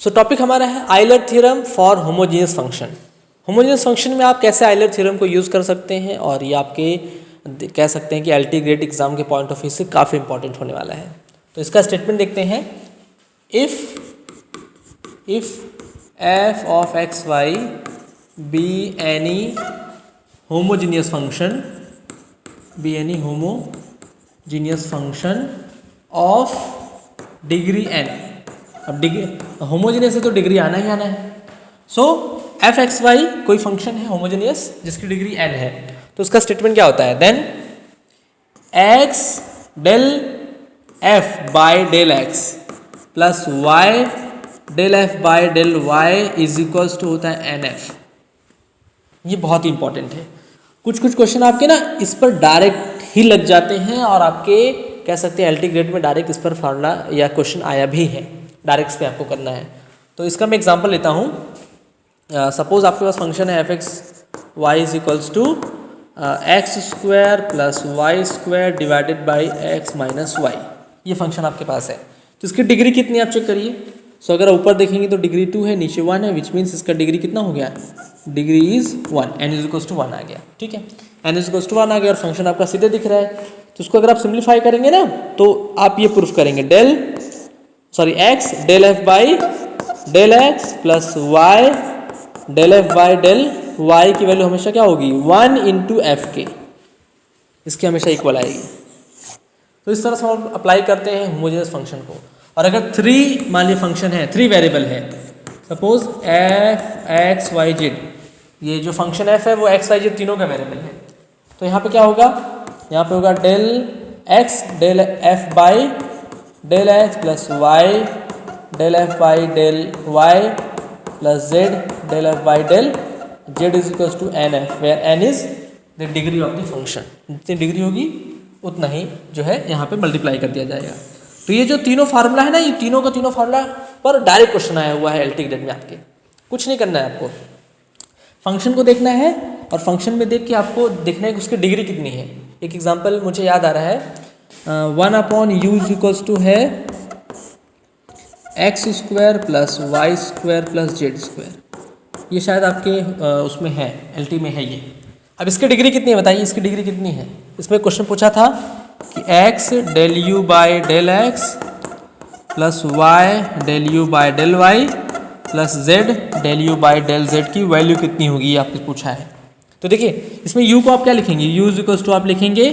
सो topic हमारा है Euler theorem for homogeneous function. Homogeneous function में आप कैसे आइलर थ्योरम को यूज़ कर सकते हैं, और ये आपके कह सकते हैं कि एलटी ग्रेड एग्जाम के पॉइंट ऑफ व्यू से काफ़ी इंपॉर्टेंट होने वाला है। तो इसका स्टेटमेंट देखते हैं। If F of X Y be any homogeneous function of degree N. अब डिग्री होमोजेनियस है तो डिग्री आना ही आना है। सो एफ एक्स वाई कोई फंक्शन है होमोजेनियस जिसकी डिग्री एन है, तो उसका स्टेटमेंट क्या होता है? Then X del F by del x plus Y del F by del Y is equals to होता है एन एफ। ये बहुत ही इंपॉर्टेंट है। कुछ क्वेश्चन आपके ना इस पर डायरेक्ट ही लग जाते हैं, और आपके कह सकते हैं एलटी ग्रेड में डायरेक्ट इस पर फार्मूला या क्वेश्चन आया भी है, डायरेक्ट इस पर आपको करना है। तो इसका मैं एग्जांपल लेता हूँ। सपोज आपके पास फंक्शन है F x Y is equals to x square plus Y square divided by X minus Y. ये फंक्शन आपके पास है, तो इसकी डिग्री कितनी आप चेक करिए। सो अगर ऊपर देखेंगे तो डिग्री 2 है, नीचे 1 है, विच मीन्स इसका डिग्री कितना हो गया? Degree is 1, n is equals to 1 आ गया। ठीक है, एन इज इक्वल्स टू 1 आ गया और फंक्शन आपका सीधे दिख रहा है। तो उसको अगर आप सिंप्लीफाई करेंगे ना तो आप ये प्रूफ करेंगे x del f by del x plus Y del f by del y की वैल्यू हमेशा क्या होगी? 1 इंटू एफ के, इसकी हमेशा इक्वल आएगी। तो इस तरह से हम अप्लाई करते हैं होमोजेनियस फंक्शन को। और अगर 3 मान लीजिए फंक्शन है, 3 वेरिएबल है, suppose f x y z, ये जो फंक्शन एफ है वो एक्स वाई जेड तीनों का वेरिएबल है, तो यहाँ पे क्या होगा? यहाँ पे होगा del x del f by del x plus Y del f by del Y plus Z del f by del Z is equals to n f, where n is the degree of the function. जितनी degree होगी उतना ही जो है यहाँ पे multiply कर दिया जाएगा। तो ये जो तीनों फार्मूला है ना, ये तीनों का तीनों फार्मूला पर डायरेक्ट क्वेश्चन आया हुआ है एलटी ग्रेड में। आपके कुछ नहीं करना है, आपको फंक्शन को देखना है और फंक्शन में देख के आपको देखना है कि उसकी डिग्री कितनी है। एक एग्जांपल मुझे याद आ रहा है, 1 upon u is equals to है X square plus Y square plus Z square. ये शायद आपके उसमें है, एलटी में है ये। अब इसकी डिग्री कितनी है बताइए? इसकी डिग्री कितनी है? इसमें क्वेश्चन पूछा था कि x del u by del x plus Y del u by del Y plus Z del u by del z की वैल्यू कितनी होगी, ये आपसे पूछा है। तो देखिए इसमें u को आप क्या लिखेंगे? u इज इक्वल्स टू आप लिखेंगे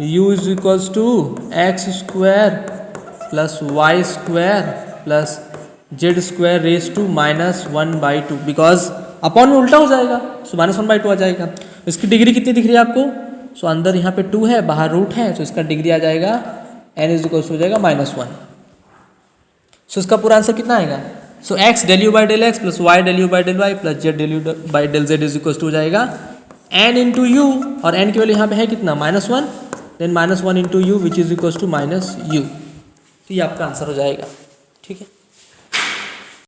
u is equals to x square plus Y square plus Z square raise to -1/2, because upon में उल्टा हो जाएगा, सो -1/2 आ जाएगा। इसकी डिग्री कितनी दिख रही है आपको? सो अंदर यहाँ पे 2 है, बाहर रूट है, तो इसका डिग्री आ जाएगा n इज इक्वल्स हो जाएगा -1। सो इसका पूरा आंसर कितना आएगा? So X del u by del x plus Y del u by del Y plus Z del u by del Z is equals to हो जाएगा n इंटू यू, और n की वैल्यू यहाँ पे है कितना? -1, then -1 into u which is equals to -u। तो ये आपका आंसर हो जाएगा। ठीक है।